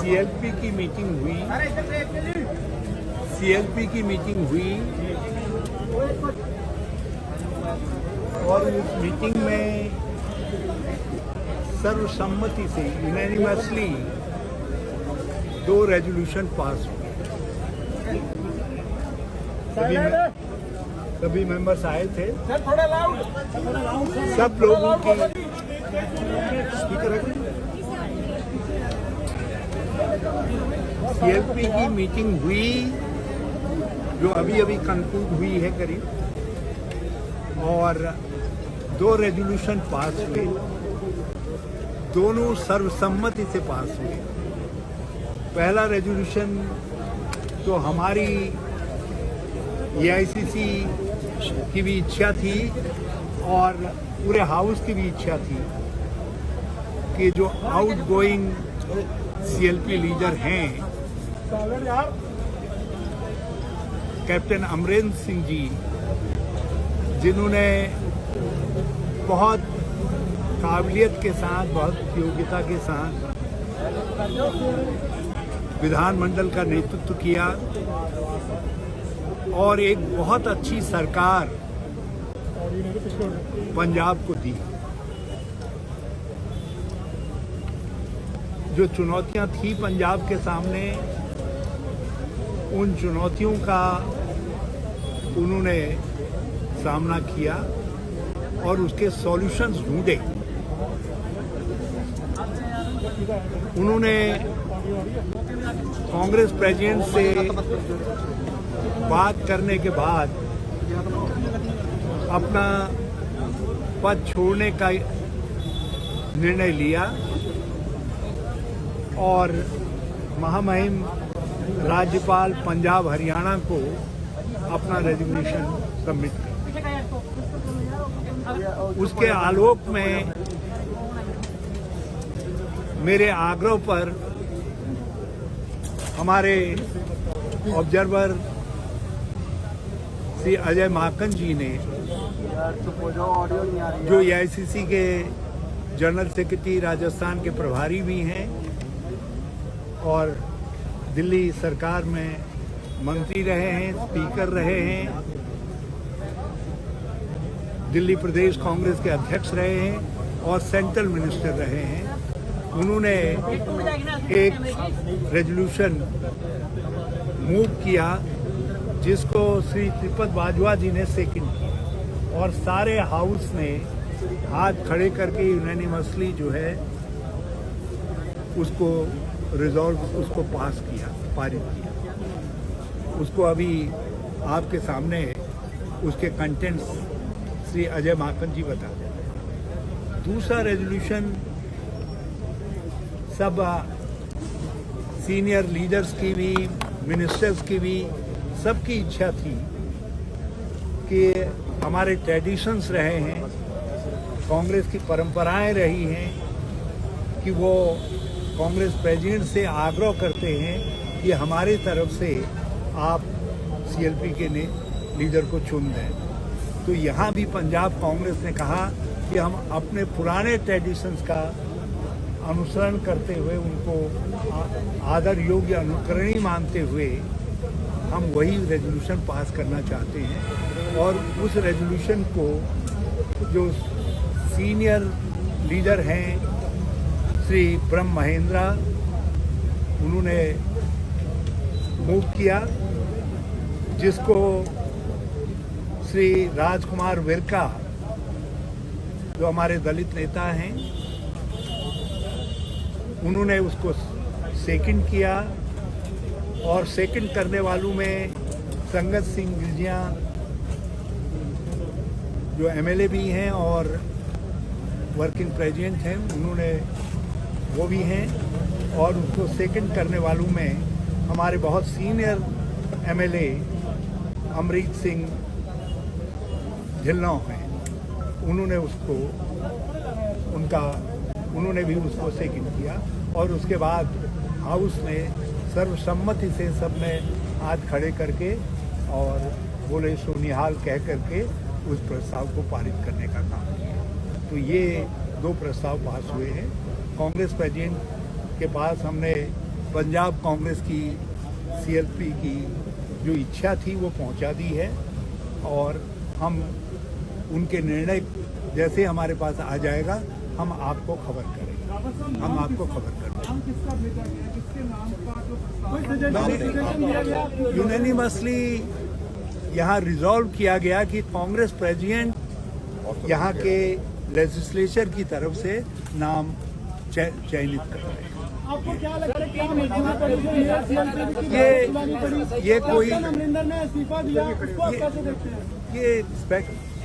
CLP की meeting हुई और उस मीटिंग में सर्वसम्मति से यूनैनिमसली 2 रेजोल्यूशन पास हुए। सभी मेंबर्स आए थे। सब लोगों की सीएलपी की मीटिंग हुई जो अभी कंक्लूड हुई है करीब, और 2 रेजोल्यूशन पास हुए, दोनों सर्वसम्मति से पास हुए। पहला रेजोल्यूशन तो हमारी एआईसीसी की भी इच्छा थी और पूरे हाउस की भी इच्छा थी कि जो आउटगोइंग सीएलपी लीडर हैं कैप्टन अमरेंद्र सिंह जी, जिन्होंने बहुत काबिलियत के साथ, बहुत योग्यता के साथ विधानमंडल का नेतृत्व किया और एक बहुत अच्छी सरकार पंजाब को दी। जो चुनौतियां थी पंजाब के सामने, उन चुनौतियों का उन्होंने सामना किया और उसके सॉल्यूशंस ढूंढे। उन्होंने कांग्रेस प्रेसिडेंट से बात करने के बाद अपना पद छोड़ने का निर्णय लिया और महामहिम राज्यपाल पंजाब हरियाणा को अपना रेजिग्नेशन सबमिट किया। उसके आलोक में मेरे आग्रह पर हमारे ऑब्जर्वर श्री अजय माकन जी ने, जो एआईसीसी के जनरल सेक्रेटरी राजस्थान के प्रभारी भी हैं और दिल्ली सरकार में मंत्री रहे हैं, स्पीकर रहे हैं, दिल्ली प्रदेश कांग्रेस के अध्यक्ष रहे हैं और सेंट्रल मिनिस्टर रहे हैं, उन्होंने एक रेजोल्यूशन मूव किया जिसको श्री त्रिपद बाजवा जी ने सेकंड किया और सारे हाउस ने हाथ खड़े करके यूनैनिमसली जो है उसको उसको पास किया, पारित किया। उसको अभी आपके सामने उसके कंटेंट्स श्री अजय माकन जी बता दें। दूसरा रेजोल्यूशन सब सीनियर लीडर्स की भी, मिनिस्टर्स की भी, सबकी इच्छा थी कि हमारे ट्रेडिशंस रहे हैं, कांग्रेस की परंपराएं रही हैं कि वो कांग्रेस प्रेसिडेंट से आग्रह करते हैं कि हमारे तरफ से आप सीएलपी के लीडर को चुन दें। तो यहाँ भी पंजाब कांग्रेस ने कहा कि हम अपने पुराने ट्रेडिशंस का अनुसरण करते हुए, उनको आदर योग्य अनुकरणीय मानते हुए हम वही रेजोल्यूशन पास करना चाहते हैं। और उस रेजोल्यूशन को जो सीनियर लीडर हैं श्री ब्रह्म महेंद्रा, उन्होंने मूव किया, जिसको श्री राजकुमार विरका, जो हमारे दलित नेता हैं, उन्होंने उसको सेकंड किया। और सेकंड करने वालों में संगत सिंह गिलजिया जो एमएलए भी हैं और वर्किंग प्रेसिडेंट हैं, उन्होंने वो भी हैं। और उसको सेकंड करने वालों में हमारे बहुत सीनियर एमएलए अमरीत सिंह ढिल्लों हैं, उन्होंने भी उसको सेकंड किया। और उसके बाद हाउस ने सर्वसम्मति से सबने हाथ खड़े करके और बोले सोनिहाल कह करके उस प्रस्ताव को पारित करने का काम किया। तो ये 2 प्रस्ताव पास हुए हैं। कांग्रेस प्रेसिडेंट के पास हमने पंजाब कांग्रेस की CLP की जो इच्छा थी वो पहुंचा दी है और हम उनके निर्णय जैसे हमारे पास आ जाएगा हम आपको खबर करेंगे। यूनानिमसली यहाँ रिजॉल्व किया गया कि कांग्रेस प्रेसिडेंट यहाँ के लेजिस्लेचर की तरफ से नाम चयनित कर रहे हैं। आपको क्या लगता है कि ये कोई अमरिंदर ने इस्तीफा दिया, उसको आप कैसे देखते हैं? ये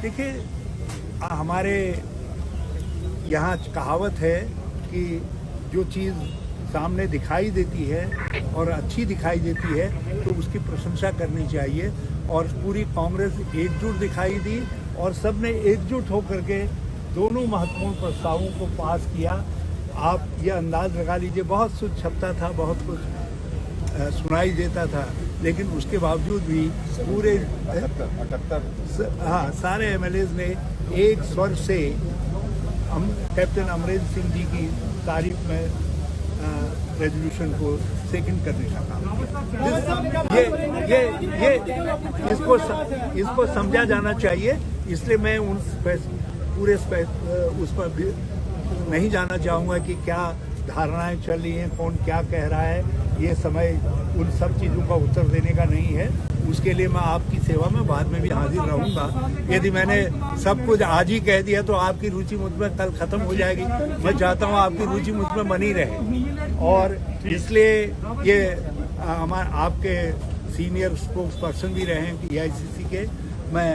देखिए हमारे यहाँ कहावत है कि जो चीज़ सामने दिखाई देती है और अच्छी दिखाई देती है तो उसकी प्रशंसा करनी चाहिए और पूरी कांग्रेस एकजुट दिखाई दी और सबने एकजुट होकर के दोनों महत्वपूर्ण प्रस्तावों को पास किया। आप ये अंदाज लगा लीजिए, बहुत कुछ छपता था, बहुत कुछ सुनाई देता था, लेकिन उसके बावजूद भी पूरे 78 सारे MLAs ने एक स्वर से कैप्टन अमरिंदर सिंह जी की तारीफ में रेजोल्यूशन को सेकंड करने का काम। ये इसको समझा जाना चाहिए, इसलिए मैं पूरे उस पर भी नहीं जाना चाहूँगा कि क्या धारणाएं चल रही हैं, कौन क्या कह रहा है। ये समय उन सब चीज़ों का उत्तर देने का नहीं है। उसके लिए मैं आपकी सेवा में बाद में भी हाजिर रहूँगा। यदि मैंने सब कुछ आज ही कह दिया तो आपकी रुचि मुझ में कल खत्म हो जाएगी। मैं चाहता हूँ आपकी रुचि मुझ में बनी रहे और इसलिए ये आपके सीनियर स्पोक्स पर्सन भी रहे हैं EICC के। मैं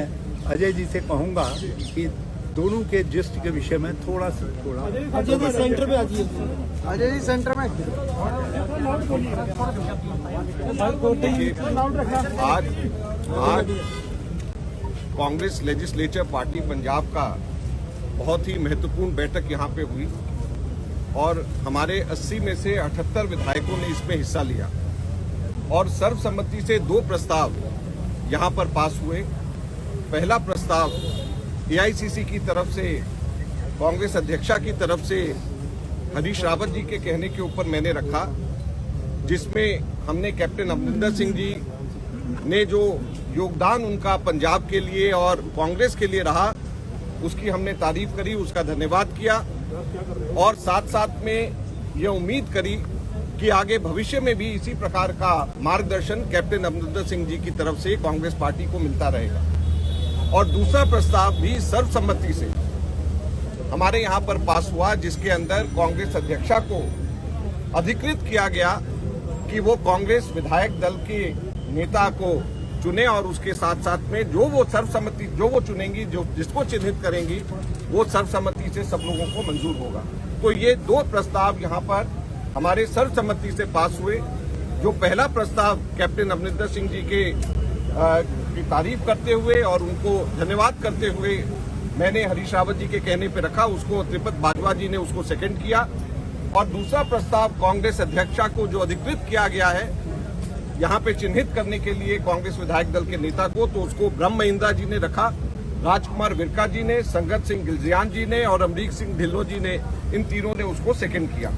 अजय जी से कहूँगा कि दोनों के जिस्ट के विषय में थोड़ा अजय जी सेंटर पे आइए। अजय जी सेंटर में आज कांग्रेस लेजिस्लेचर पार्टी पंजाब का बहुत ही महत्वपूर्ण बैठक यहाँ पे हुई और हमारे 80 में से 78 विधायकों ने इसमें हिस्सा लिया और सर्वसम्मति से 2 प्रस्ताव यहाँ पर पास हुए। पहला प्रस्ताव AICC की तरफ से कांग्रेस अध्यक्षा की तरफ से हरीश रावत जी के कहने के ऊपर मैंने रखा, जिसमें हमने कैप्टन अमरिंदर सिंह जी ने जो योगदान उनका पंजाब के लिए और कांग्रेस के लिए रहा उसकी हमने तारीफ करी, उसका धन्यवाद किया और साथ साथ में ये उम्मीद करी कि आगे भविष्य में भी इसी प्रकार का मार्गदर्शन कैप्टन अमरिंदर सिंह जी की तरफ से कांग्रेस पार्टी को मिलता रहेगा। और दूसरा प्रस्ताव भी सर्वसम्मति से हमारे यहाँ पर पास हुआ, जिसके अंदर कांग्रेस अध्यक्षा को अधिकृत किया गया कि वो कांग्रेस विधायक दल के नेता को चुने और उसके साथ साथ में जो वो सर्वसम्मति जो वो चुनेंगी, जो जिसको चिन्हित करेंगी वो सर्वसम्मति से सब लोगों को मंजूर होगा। तो ये 2 प्रस्ताव यहाँ पर हमारे सर्वसम्मति से पास हुए। जो पहला प्रस्ताव कैप्टन अमरिंदर सिंह जी के की तारीफ करते हुए और उनको धन्यवाद करते हुए मैंने हरीश रावत जी के कहने पे रखा, उसको त्रिपत बाजवा जी ने उसको सेकंड किया। और दूसरा प्रस्ताव कांग्रेस अध्यक्षा को जो अधिकृत किया गया है यहाँ पे चिन्हित करने के लिए कांग्रेस विधायक दल के नेता को, तो उसको ब्रह्म महिंद्रा जी ने रखा, राजकुमार विरका जी ने, संगत सिंह गिलजियान जी ने और अमरीक सिंह ढिल्लों जी ने, इन तीनों ने उसको सेकंड किया।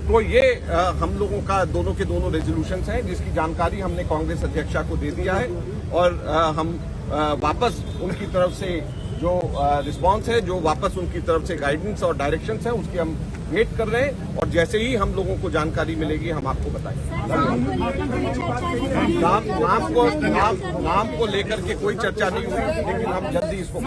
तो ये हम लोगों का दोनों के दोनों रेजोल्यूशंस हैं, जिसकी जानकारी हमने कांग्रेस अध्यक्षा को दे दिया है और हम वापस उनकी तरफ से जो रिस्पांस है, जो वापस उनकी तरफ से गाइडेंस और डायरेक्शंस है, उसकी हम वेट कर रहे हैं और जैसे ही हम लोगों को जानकारी मिलेगी हम आपको बताएंगे। नाम को लेकर के कोई चर्चा नहीं हुई, लेकिन हम जल्दी इसको